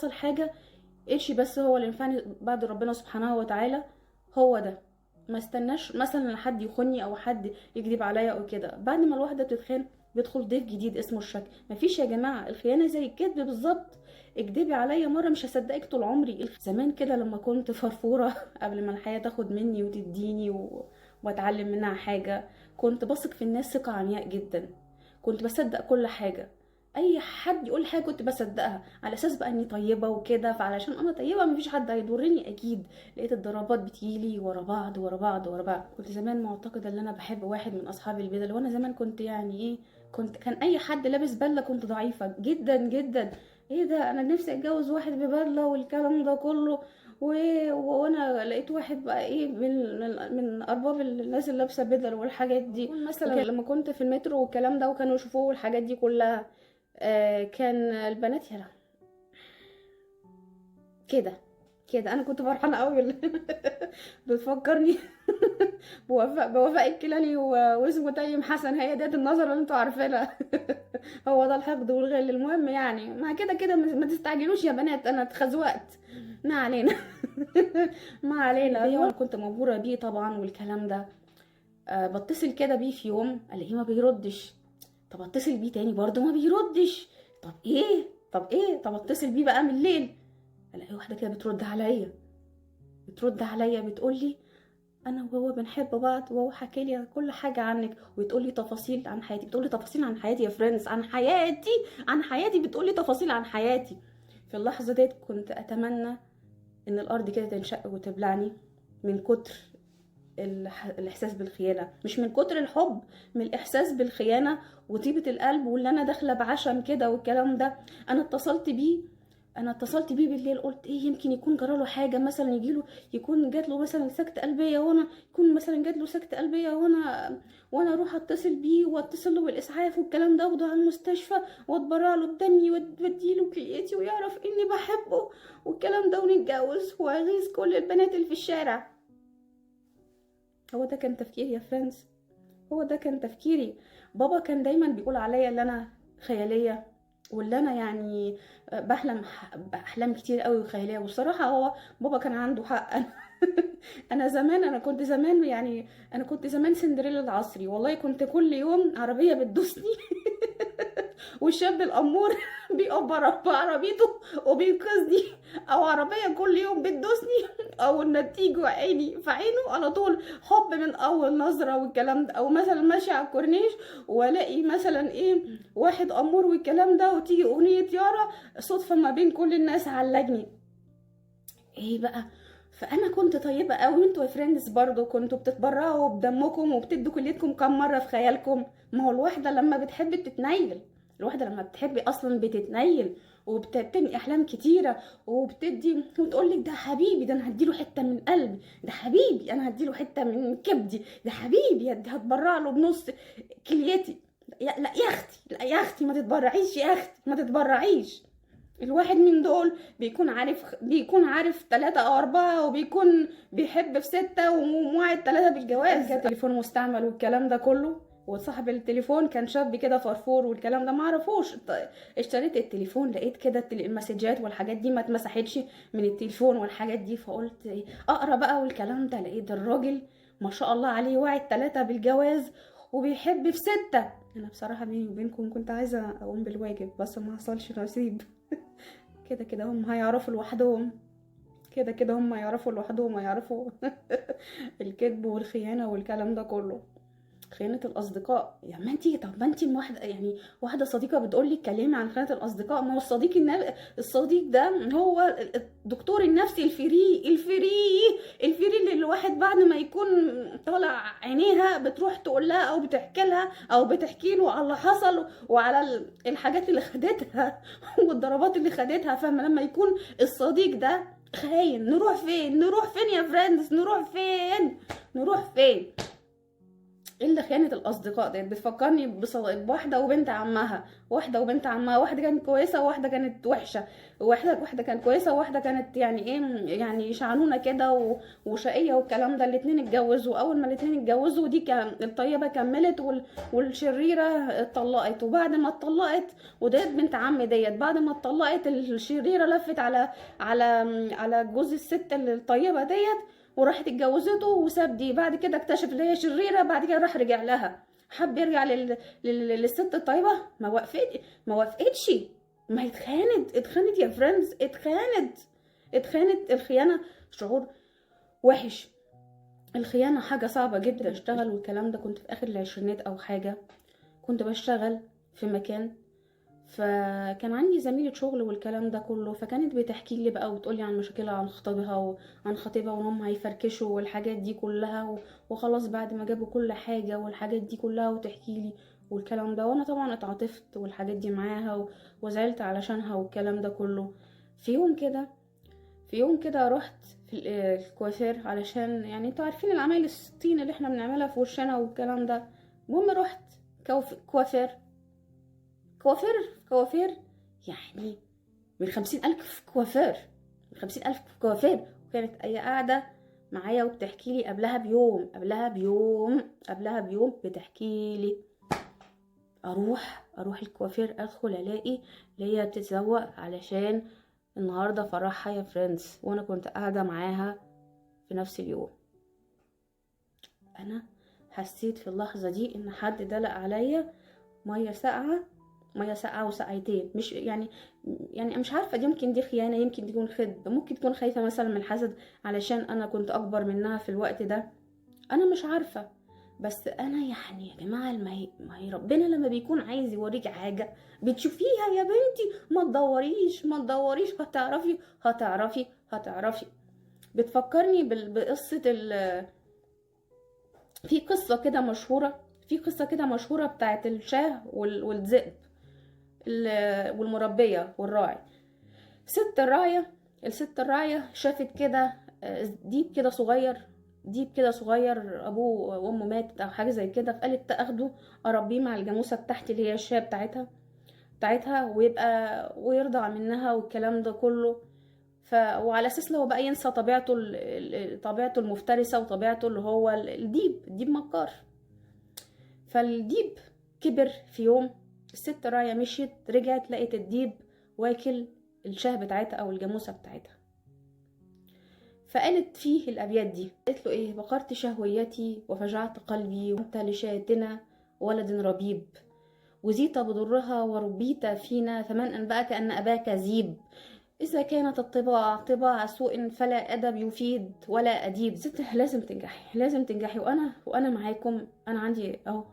حصل حاجه قرشي بس هو اللي ينفعني بعد ربنا سبحانه وتعالى، هو ده. ما استناش مثلا حد يخوني او حد يكذب عليا او كده. بعد ما الواحده بتتخان بيدخل ضيف جديد اسمه الشك. مفيش يا جماعه، الخيانه زي الكذب بالظبط. اكدبي عليا مره مش هصدقك طول عمري. زمان كده لما كنت فرفوره قبل ما الحياه تاخد مني وتديني واتعلم منها حاجه، كنت بثق في الناس ثقه عمياء جدا. كنت بصدق كل حاجه، اي حد يقول حاجه كنت بصدقها على اساس بقى اني طيبه وكده. فعلشان انا طيبه مفيش حد هيضرني اكيد. لقيت الضربات بتجيلي ورا بعض ورا بعض ورا بعض. كنت زمان معتقده ان انا بحب واحد من اصحاب البدل، وانا زمان كنت يعني ايه، كان اي حد لابس بدله كنت ضعيفه جدا جدا. ايه ده، انا نفسي اتجوز واحد ببدله والكلام ده كله. وانا لقيت واحد بقى ايه من ارباب الناس اللي لابسه بدل والحاجات دي. مثلا لما كنت في المترو والكلام ده وكانوا يشوفوه والحاجات دي كلها، كان البنات يلا كده كده. انا كنت فرحانه قوي بتفكرني بوفاء الكيلاني واسمه تيم حسن. هي ديت النظره اللي انتوا عارفينها. هو ده الحقد والغل. المهم يعني ما كده كده ما تستعجلوش يا بنات، انا اتخزوقت. ما علينا. ما علينا. انا كنت مبهوره بيه طبعا والكلام ده. بتصل كده بيه في يوم الاقيه ما بيردش. طب اتصل بيه تاني برضه ما بيردش. طب اتصل بيه بقى من الليل، الاقي واحده كده بترد عليا بتقول لي انا وهو بنحب بعض، وهو حكى لي كل حاجه عنك، وتقول لي تفاصيل عن حياتي. بتقول لي تفاصيل عن حياتي يا فريندز، عن حياتي بتقول لي تفاصيل عن حياتي. في اللحظه ديت كنت اتمنى ان الارض كده تنشق وتبلعني من كتر الاحساس بالخيانه. مش من كتر الحب، من الاحساس بالخيانه وطيبه القلب واللي انا داخله بعشم كده والكلام ده. انا اتصلت بيه بالليل، قلت ايه يمكن يكون جراله حاجه، مثلا يكون جات له مثلا سكته قلبيه، وانا يكون مثلا جات له سكته قلبيه، وانا اروح اتصل بيه واتصل له بالاسعاف والكلام ده، واخده على المستشفى واتبرع له بدمي واديله كليتي ويعرف اني بحبه والكلام ده ونتجوز واغيظ كل البنات اللي في الشارع. هو ده كان تفكيري يا فريندز، هو ده كان تفكيري. بابا كان دايما بيقول عليا ان انا خياليه، واللي انا يعني بحلم احلام كتير قوي وخياليه. والصراحه هو بابا كان عنده حق. انا كنت زمان سندريلا العصري. والله كنت كل يوم عربيه بتدوسني والشاب الامور بيقف بعربيته وبينقذني، او عربيه كل يوم بتدوسني، او النتيجه عيني في عينه على طول، حب من اول نظره والكلام ده. او مثلا ماشي على الكورنيش والاقي مثلا ايه واحد امور والكلام ده، وتيجي اغنيه يارا صدفه ما بين كل الناس علقني. ايه بقى، فانا كنت طيبه قوي. انتوا يا فريندز برضو كنتوا بتتبرعوا بدمكم وبتدوا كليتكم كم مره في خيالكم. ما هو الواحده لما بتحب بتتنيل، الواحده لما بتحبي اصلا بتتنيل وبتبني احلام كتيره وبتدي وتقول لك ده حبيبي، ده انا هديله حته من قلبي، ده حبيبي انا هديله حته من كبدي، ده حبيبي هتبرع له بنص كليتي. لا يا اختي، لا يا اختي، ما تتبرعيش يا اختي، ما تتبرعيش. الواحد من دول بيكون عارف 3 أو 4، وبيكون بيحب في 6 وموعد 3 بالجواز. كان تليفون مستعمل والكلام ده كله، وصاحب التليفون كان شاب كده فرفور والكلام ده معرفوش. اشتريت التليفون لقيت كده المسجات والحاجات دي ما اتمسحتش من التليفون والحاجات دي. فقلت اقرا بقى والكلام ده، لقيت الراجل ما شاء الله عليه وعد 3 بالجواز وبيحب في 6. انا بصراحه بيني وبينكم كنت عايزه اقوم بالواجب بس ما حصلش نصيب. كده كده هم هيعرفوا لوحدهم، كده كده هم يعرفوا لوحدهم، هيعرفوا الكذب والخيانه والكلام ده كله. خيانه الاصدقاء يا ما انتي، طب ما انتي واحده يعني واحده صديقه بتقول لي اتكلمي عن خيانه الاصدقاء. ما هو الصديق ده هو الدكتور النفسي الفري اللي الواحد بعد ما يكون طالع عينيها بتروح تقول لها او بتحكي لها او بتحكي له على اللي حصل وعلى الحاجات اللي خدتها والضربات اللي خدتها. فاهمه؟ لما يكون الصديق ده خاين نروح فين يا فريندز؟ نروح فين؟ الا خيانه الاصدقاء ديت بتفكرني بواحده وبنت عمها، واحده كانت كويسه وواحده كانت وحشه، واحده كانت كويسه وواحده كانت يعني ايه، يعني شعنونه كده وشقيه والكلام ده. الاتنين اتجوزوا، اول ما الاتنين اتجوزوا دي كان الطيبه كملت والشريره اتطلقت. وبعد ما اتطلقت، وديت بنت عم ديت، بعد ما اتطلقت الشريره لفت على على جوز الست الطيبه ديت وراحت اتجوزته وساب دي. بعد كده اكتشف ان هي شريره، بعد كده راح رجع لها، حب يرجع للست الطيبه، ما وافقتش. ما هي اتخانت يا فريندز، اتخانت. الخيانه شعور وحش، الخيانه حاجه صعبه جدا. اشتغل والكلام ده، كنت في اخر العشرينات او حاجه، كنت بشتغل في مكان، فكان عندي زميلة شغل والكلام ده كله، فكانت بتحكي لي بقى وتقولي عن مشاكلها عن خطيبها وعن خطيبها وهم هيفركشوا والحاجات دي كلها وخلاص بعد ما جابوا كل حاجة والحاجات دي كلها وتحكي لي والكلام ده. وانا طبعا اتعاطفت والحاجات دي معاها وزعلت علشانها والكلام ده كله. في يوم كده رحت في الكوافير، علشان يعني انتوا عارفين العمايل الستين اللي احنا بنعملها في وشنا والكلام ده. المهم رحت كوافير كوافير يعني من 50,000 كوافير، وكانت أي قاعدة معايا وبتحكي لي قبلها بيوم بتحكي لي. أروح الكوافير، أدخل ألاقي اللي هي بتتزوق علشان النهاردة فرحها يا فريندز، وأنا كنت قاعدة معاها في نفس اليوم. أنا حسيت في اللحظة دي إن حد دلق عليا مية ساقعة وساقعتين. مش يعني مش عارفة، يمكن دي خيانة، يمكن تكون خدة، ممكن تكون خايفة مثلا من الحسد علشان أنا كنت أكبر منها في الوقت ده، أنا مش عارفة. بس أنا يعني يا جماعة، ما هي ربنا لما بيكون عايز يوريك حاجة بتشوفيها يا بنتي، ما تدوريش، هتعرفي. بتفكرني بقصة في قصة كده مشهورة بتاعت الشاه والذئب والمربية والراعي. الست الراعية شافت كده ديب كده صغير، ابوه وامه ماتت او حاجه زي كده، فقالت اخده اربيه مع الجاموسه بتاعتي اللي هي الشاه بتاعتها ويرضع منها والكلام ده كله. وعلى اساس لو بقى ينسى طبيعته المفترسه وطبيعته اللي هو الديب مكار. فالديب كبر في يوم، الست راية مشيت، رجعت لقيت الديب واكل الشاه بتاعتها او الجاموسة بتاعتها. فقالت فيه الابيات دي، قالت له ايه: بقرت شهويتي وفجعت قلبي، وانت لشاتنا ولد ربيب، وزيت بضرها وربيت فينا، فمن انبأك ان اباك ذيب. إذا كانت الطباع طباع سوء فلا أدب يفيد ولا أديب. ست لازم تنجحي. وأنا معاكم. أنا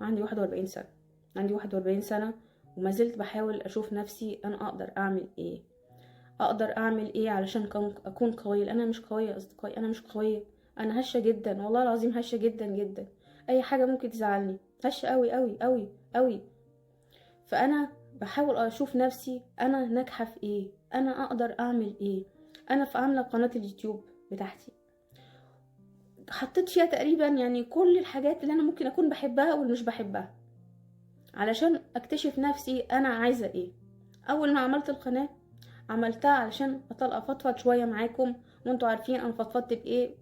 عندي 41 سنة وما زلت بحاول أشوف نفسي أنا أقدر أعمل إيه علشان أكون قوية. أنا مش قوية يا أصدقائي، أنا مش قوية، أنا هشة جدا، والله العظيم هشة جدا جدا. أي حاجة ممكن تزعلني، هشة أوي أوي أوي أوي. فأنا بحاول اشوف نفسي انا ناجحه في ايه، انا اقدر اعمل ايه. انا عامله قناه اليوتيوب بتاعتي، حطيت فيها تقريبا يعني كل الحاجات اللي انا ممكن اكون بحبها واللي مش بحبها، علشان اكتشف نفسي انا عايزه ايه. اول ما عملت القناه عملتها علشان افضفض شويه معاكم، وانتوا عارفين انا فضفضت بايه،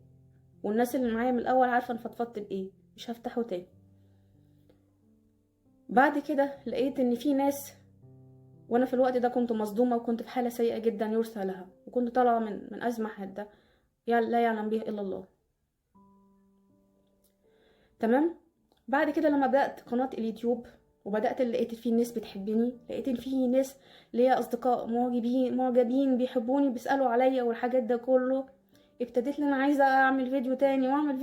والناس اللي معايا من الاول عارفه انا فضفضت بايه، مش هفتحه تاني. بعد كده لقيت ان في ناس، وانا في الوقت ده كنت مصدومه وكنت في حاله سيئه جدا يرثى لها، وكنت طالعه من ازمه حاده لا يعلم بها الا الله. تمام. بعد كده لما بدات قناه اليوتيوب وبدات لقيت في ناس بتحبني، لقيت في ناس ليا اصدقاء معجبين بيحبوني بيسالوا عليا والحاجات ده كله. ابتديت ان انا عايزه اعمل فيديو تاني واعمل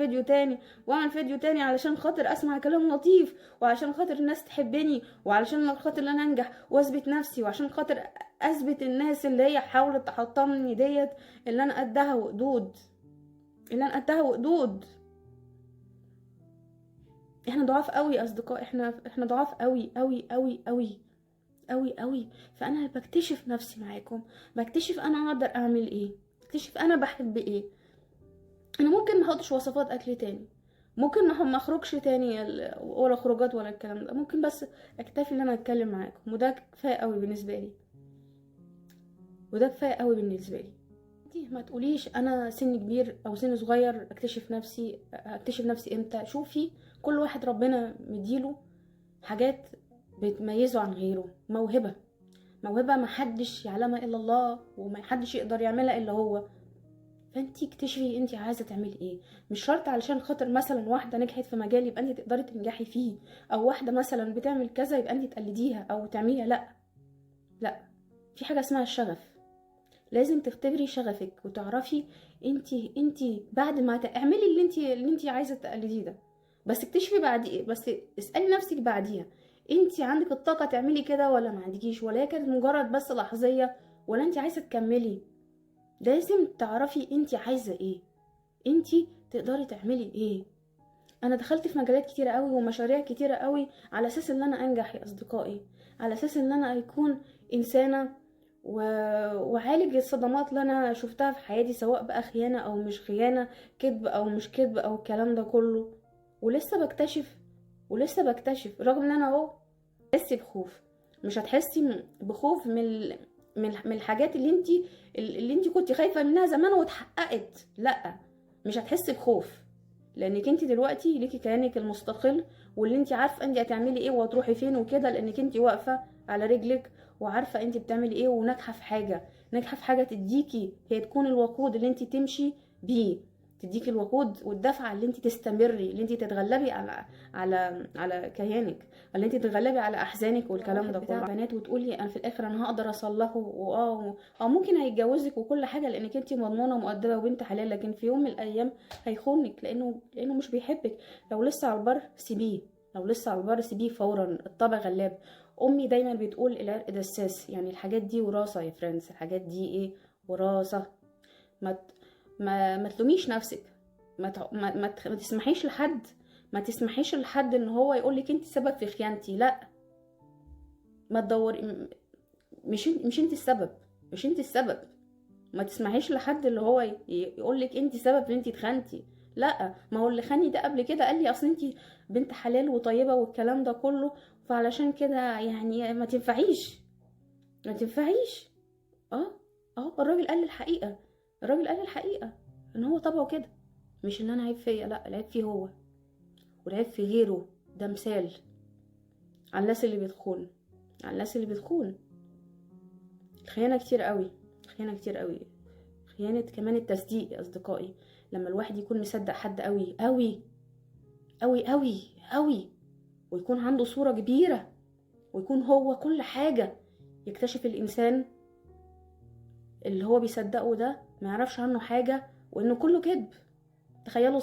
فيديو تاني علشان خاطر اسمع كلام لطيف، وعشان خاطر الناس تحبني، وعلشان خاطر ان انا انجح واثبت نفسي، وعشان خاطر اثبت الناس اللي هي حاولت تحطمني ديت اللي انا قدها وقدود. احنا ضعاف قوي يا اصدقاء، احنا ضعاف قوي قوي قوي قوي قوي قوي. فانا بكتشف نفسي معاكم، بكتشف انا اقدر اعمل ايه، بكتشف انا بحب ايه. انا ممكن ما احطش وصفات اكل تاني، ممكن ما اخرجش تاني ولا خروجات ولا الكلام ده، ممكن بس اكتفي ان انا اتكلم معاكم، وده كفايه قوي بالنسبه لي، وده كفايه قوي بالنسبه لي. انتي ما تقوليش انا سن كبير او سن صغير، اكتشف نفسي امتى؟ شوفي، كل واحد ربنا مديله حاجات بتميزه عن غيره، موهبه ما حدش يعلمها الا الله، وما حدش يقدر يعملها الا هو. فانتي اكتشفي انتي عايزه تعملي ايه. مش شرط علشان خاطر مثلا واحده نجحت في مجال يبقى انتي تقدري تنجحي فيه، او واحده مثلا بتعمل كذا يبقى انتي تقلديها او تعمليها. لا لا، في حاجه اسمها الشغف. لازم تختبري شغفك وتعرفي انتي بعد ما اعملي اللي انتي عايزه تقلديه ده، بس اكتشفي بعد، بس اسالي نفسك بعديها، انتي عندك الطاقه تعملي كده ولا ما عندكيش، ولا هي كانت مجرد بس لحظيه، ولا انتي عايزه تكملي. لازم تعرفي انتي عايزه ايه، انتي تقدري تعملي ايه. انا دخلت في مجالات كتيره قوي ومشاريع كتيره قوي على اساس ان انا انجح يا اصدقائي، على اساس ان انا اكون انسانه و... وعالج الصدمات اللي انا شفتها في حياتي، سواء بقى خيانه او مش خيانه، كذب او مش كذب او الكلام ده كله. ولسه بكتشف رغم ان انا اهو. تحسي بخوف، مش هتحسي بخوف من الحاجات اللي انت كنت خايفه منها زمان واتحققت. لا، مش هتحسي بخوف، لانك انت دلوقتي ليكي كيانك المستقل، واللي انت عارفه انت هتعملي ايه وهتروحي فين وكده، لانك انت واقفه على رجلك وعارفه انت بتعملي ايه، وناجحه في حاجه تديكي، هي تكون الوقود اللي انت تمشي بيه، تديكي الوقود والدفعه اللي انت تستمري، اللي انت تتغلبي على كيانك، اللي انت تتغلبي على احزانك والكلام ده كله. بنات وتقولي انا في الاخر انا هقدر اصلحه، او ممكن هيتجوزك وكل حاجه لانك انت مضمونه ومؤدبه وبنت حلال، لكن في يوم من الايام هيخونك لانه مش بيحبك. لو لسه على البر سيبيه، فورا، الطبع غلاب. امي دايما بتقول العرق دساس، يعني الحاجات دي وراثه يا فريندز، الحاجات دي ايه؟ وراثه. ما تلوميش نفسك، ما تسمحيش لحد، ان هو يقولك انت سبب في خيانتي. لا، ما تدوري، مش انت السبب، ما تسمحيش لحد اللي هو يقولك انت سبب ان انت اتخنتي. لا، ما هو اللي خاني ده قبل كده قال لي اصل انت بنت حلال وطيبه والكلام ده كله، فعلشان كده يعني ما تنفعيش. اه الراجل قال لي الحقيقه، ان هو طبعه كده، مش ان انا عيب فيا، لا، العيب فيه هو والعيب في غيره. ده مثال على الناس اللي بتخون. الخيانه كتير قوي، خيانه كمان التصديق يا اصدقائي، لما الواحد يكون مصدق حد قوي قوي قوي قوي قوي، ويكون عنده صوره كبيره، ويكون هو كل حاجه، يكتشف الانسان اللي هو بيصدقه ده ما يعرفش عنه حاجه، وانه كله كذب. تخيلوا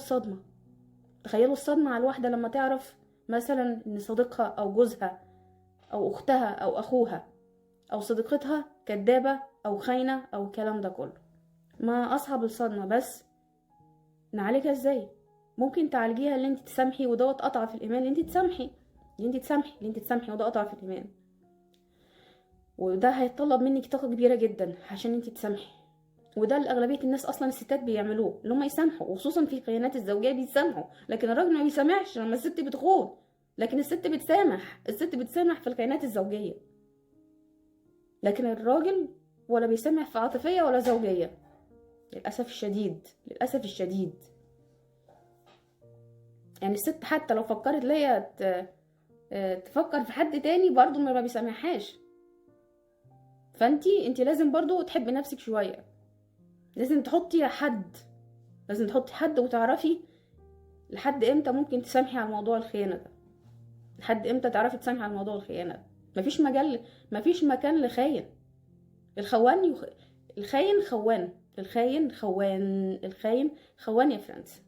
الصدمه على الواحده لما تعرف مثلا ان صديقها او جوزها او اختها او اخوها او صديقتها كدابه او خاينه او الكلام ده كله. ما اصعب الصدمه، بس نعالجها ازاي؟ ممكن تعالجيها اللي انت تسامحي، ودوت اضعف الايمان، اللي انت تسامحي وده اضعف الايمان، وده هيتطلب منك طاقه كبيره جدا عشان انت تسامحي. وده اللي اغلبيه الناس اصلا الستات بيعملوه، اللي هم يسامحوا، وخصوصا في الخيانات الزوجيه بيسامحوا، لكن الراجل ما بيسامحش لما الست بتخون، لكن الست بتسامح في الخيانات الزوجيه، لكن الراجل ولا بيسامح في عاطفيه ولا زوجيه، للاسف الشديد. يعني الست حتى لو فكرت ليا تفكر في حد تاني برضو ما بيسامحهاش. فانتي لازم برضو تحبي نفسك شويه، لازم تحطي حد وتعرفي لحد امتى ممكن تسامحي على موضوع الخيانه ده، لحد امتى تعرفي تسامحي على موضوع الخيانه ده. مفيش مكان لخاين. الخاين خوان يا فرانس.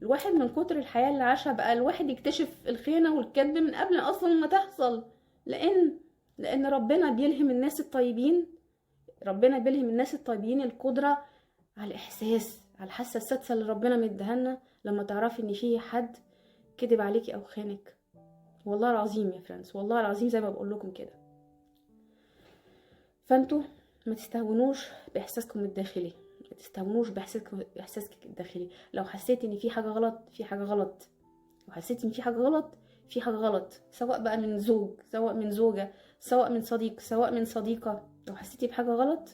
الواحد من كتر الحياه اللي عاشها بقى الواحد يكتشف الخيانه والكذب من قبل اصلا ما تحصل، لان ربنا بيلهم الناس الطيبين القدره على الاحساس، على الحاسه السادسه اللي ربنا مديهالنا، لما تعرفي ان في حد كذب عليكي او خانك. والله العظيم يا فرانس، والله العظيم زي ما بقول لكم كده. فانتوا ما تستهونوش باحساسكم الداخلي، لو حسيتي ان في حاجه غلط، وحسيتي ان في حاجه غلط، في حاجه غلط، سواء بقى من زوج، سواء من زوجه، سواء من صديق، سواء من صديقه، لو حسيتي بحاجه غلط،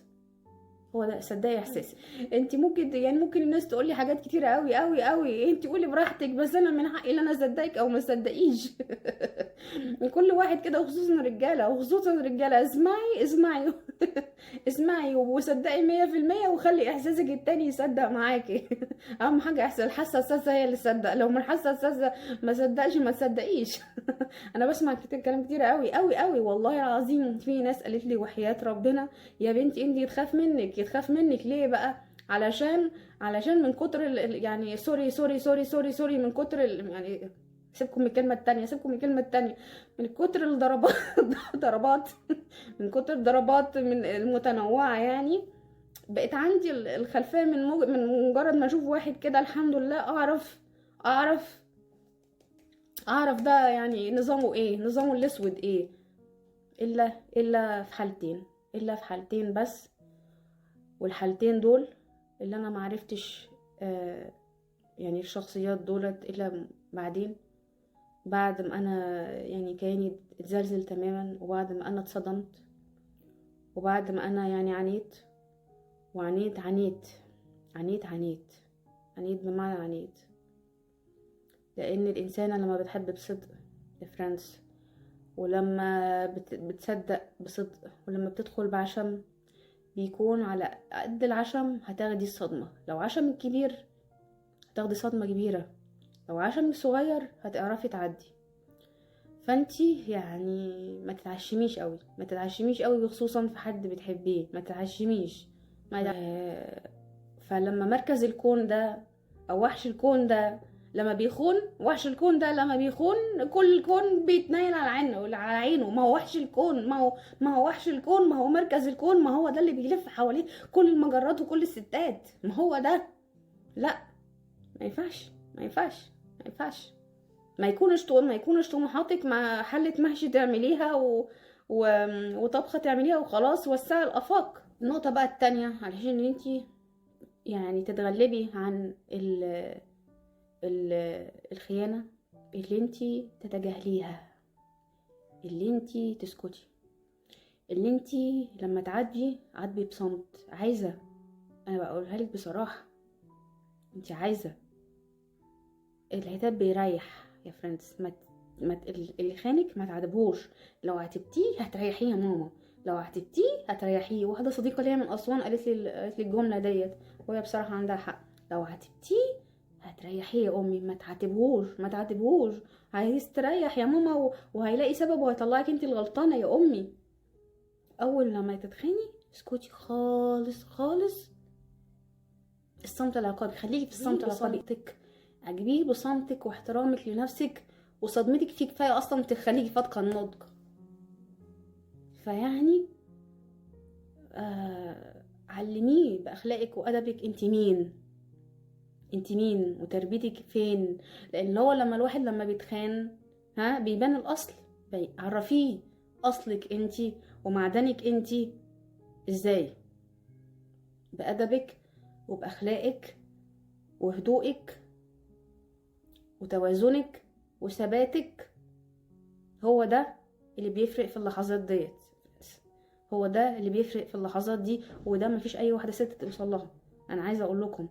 هو ده صدقي احساسي. انت ممكن يعني ممكن الناس تقول لي حاجات كتيره قوي قوي قوي، انت قولي براحتك، بس انا من حقي ان انا اصدقك او ما اصدقيش. كل واحد كده، وخصوصا الرجاله، وخصوصا الرجاله، اسمعي اسمعي. اسمعي وصدقي 100%، وخلي احساسك التاني يصدق معاكي. اهم حاجه احسن الحاسه السادسه هي اللي تصدق، لو من الحاسه السادسه ما صدقش ما تصدقيش. انا بسمع كتير كلام كتير قوي قوي قوي والله العظيم. في ناس قالت لي وحياة ربنا يا بنتي انتي يتخاف منك، يتخاف منك ليه بقى؟ علشان من كتر يعني سوري من كتر يعني سيبكم من الكلمة التانية، سيبكم من الكلمة التانية، من كتر الضربات. ضربات، من كتر الضربات من المتنوعة يعني، بقيت عندي الخلفية من مجرد ما اشوف واحد كده الحمد لله اعرف ده يعني نظامه ايه، نظامه الاسود ايه. الا في حالتين، الا في حالتين بس، والحالتين دول اللي انا معرفتش يعني الشخصيات دولت الا بعدين، بعد ما انا يعني كياني اتزلزل تماما، وبعد ما انا اتصدمت، وبعد ما انا يعني عانيت بمعنى عانيت. لان الانسانه لما بتحب بصدق يا فرانس، ولما بتصدق بصدق، ولما بتدخل بعشم، بيكون على قد العشم هتاخدي الصدمة. لو عشمك كبير هتاخدي صدمة كبيرة، لو عشمك صغير هتعرفي تعدي. فانتي يعني ما تتعشميش قوي، ما تتعشميش قوي، وخصوصا في حد بتحبيه ما تتعشميش. فلما مركز الكون ده او وحش الكون ده لما بيخون، وحش الكون ده لما بيخون، كل الكون بيتنايل على عينه. ما هو وحش الكون، ما هو وحش الكون، ما هو مركز الكون، ما هو ده اللي بيلف حواليه كل المجرات وكل الستات، ما هو ده. لا، ما ينفعش ما ينفعش ما ينفعش. ما يكونش طموحاتك مع حلة محشي تعمليها وطبخة تعمليها وخلاص، وسعي الآفاق. النقطة بقى التانية، علشان انتي يعني تتغلبي عن الخيانة، اللي انتي تتجاهليها، اللي انتي تسكتي، اللي انتي لما عدي بصمت. عايزة، انا بقولها لك بصراحة، انتي عايزة العتاب بيريح يا فريندز. اللي خانك ما تعاتبهوش، لو عاتبتيه هتريحيه يا ماما، لو عاتبتيه هتريحيه. واحدة صديقة ليا من أسوان قالت لي الجملة ديت، وهي بصراحة عندها حق. لو عاتبتيه هتريحيه يا امي، ما تعاتبهوش، هيستريح يا ماما وهيلاقي سبب وهيطلعك انت الغلطانه يا امي. اول لما تتخاني اسكتي خالص خالص. الصمت العقابي، خليكي في الصمت العقابي. اعجبيه بصمتك واحترامك لنفسك، وصدمتك فيه كفايه اصلا تخليكي فاتقه النضج. فيعني علميه باخلاقك وادبك انت مين وتربيتك فين. لان هو لما الواحد لما بيتخان بيبان الاصل، عرفيه اصلك انتي ومعدنك انتي ازاي، بادبك وباخلاقك وهدوءك وتوازنك وثباتك. هو ده اللي بيفرق في اللحظات ديت، هو ده اللي بيفرق في اللحظات دي، وده مفيش اي واحده ست توصل لها. انا عايزه اقول لكم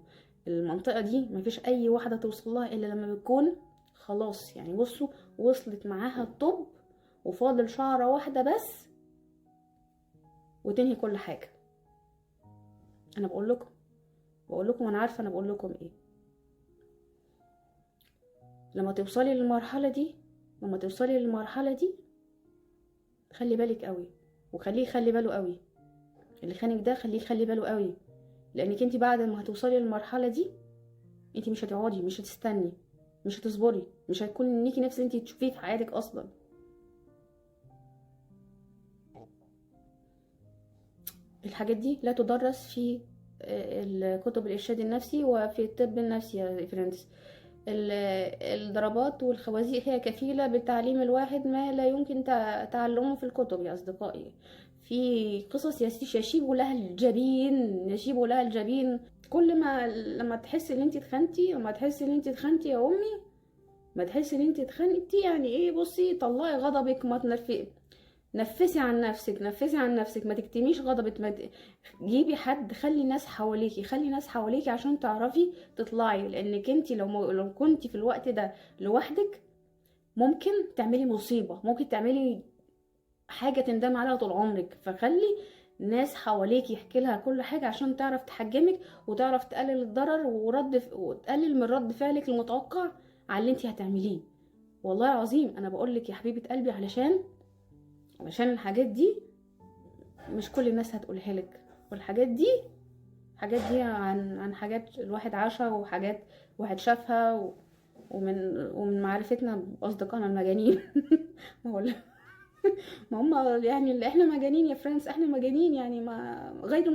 المنطقه دي مفيش اي واحده توصل لها الا لما بتكون خلاص، يعني بصوا وصلت معاها الطب وفاضل شعره واحده بس وتنهي كل حاجه. انا بقول لكم وانا عارفه انا بقول لكم ايه. لما توصلي للمرحله دي خلي بالك قوي، وخليه يخلي باله قوي. اللي خانك ده خليه يخلي باله قوي، لانك انت بعد ما هتوصلي للمرحله دي انت مش هتقعدي، مش هتستني، مش هتصبري، مش هيكون ليكي نفس انت تشوفيه في حياتك اصلا. الحاجات دي لا تدرس في الكتب الارشاد النفسي وفي الطب النفسي يا فريندز. الضربات والخوازيق هي كفيلة بتعليم الواحد ما لا يمكن تعلمه في الكتب يا أصدقائي. في قصص يشيب لها الجبين. كل ما لما تحسي ان انت اتخنتي، يا امي ما تحسي ان انت اتخانقتي يعني ايه، بصي طلعي غضبك، ما نفسي عن نفسك، نفسي عن نفسك، ما تكتميش غضبك، جيبي حد، خلي ناس حواليكي، خلي ناس حواليكي عشان تعرفي تطلعي. لانك انت لو كنتي في الوقت ده لوحدك ممكن تعملي مصيبة، ممكن تعملي حاجة تندم عليها طول عمرك. فخلي ناس حواليك يحكي لها كل حاجة عشان تعرف تحجمك وتعرف تقلل الضرر وتقلل من رد فعلك المتوقع على اللي انت هتعمليه. والله العظيم انا بقولك يا حبيبة قلبي، علشان الحاجات دي مش كل الناس هتقولها لك، والحاجات دي عن حاجات الواحد عاشها، وحاجات واحد شافها ومن معرفتنا باصدقائنا المجانين. ما هم يعني اللي احنا مجانين يا فريندز، احنا مجانين يعني، ما غير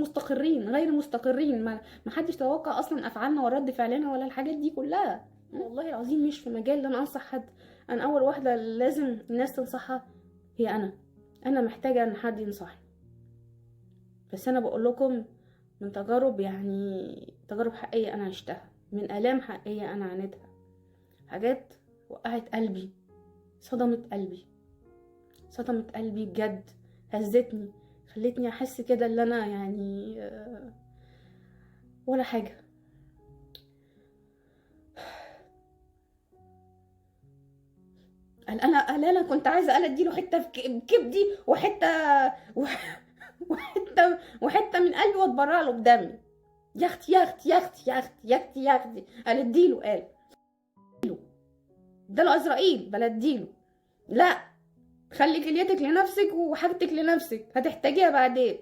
مستقرين، ما حدش توقع اصلا افعالنا ورد فعلنا ولا الحاجات دي كلها. والله العظيم مش في مجال ان انا انصح حد، انا اول واحده لازم الناس تنصحها هي انا محتاجه ان حد ينصحني. بس انا بقول لكم من تجارب، يعني تجارب حقيقيه انا عشتها، من الام حقيقيه انا عانيتها، حاجات وقعت قلبي، صدمت قلبي بجد، هزتني، خلتني احس كده اللي انا يعني ولا حاجه. انا كنت عايزه اديله حته في كبدي وحته وحته من قلبي واتبرع له بدمي. يا اختي يا اختي يا اختي يا اختي يا اختي يا اختي، قال اديله، قال ده عزرائيل بلا اديله. لا، خلي كليتك لنفسك وحاجتك لنفسك، هتحتاجيها بعدين.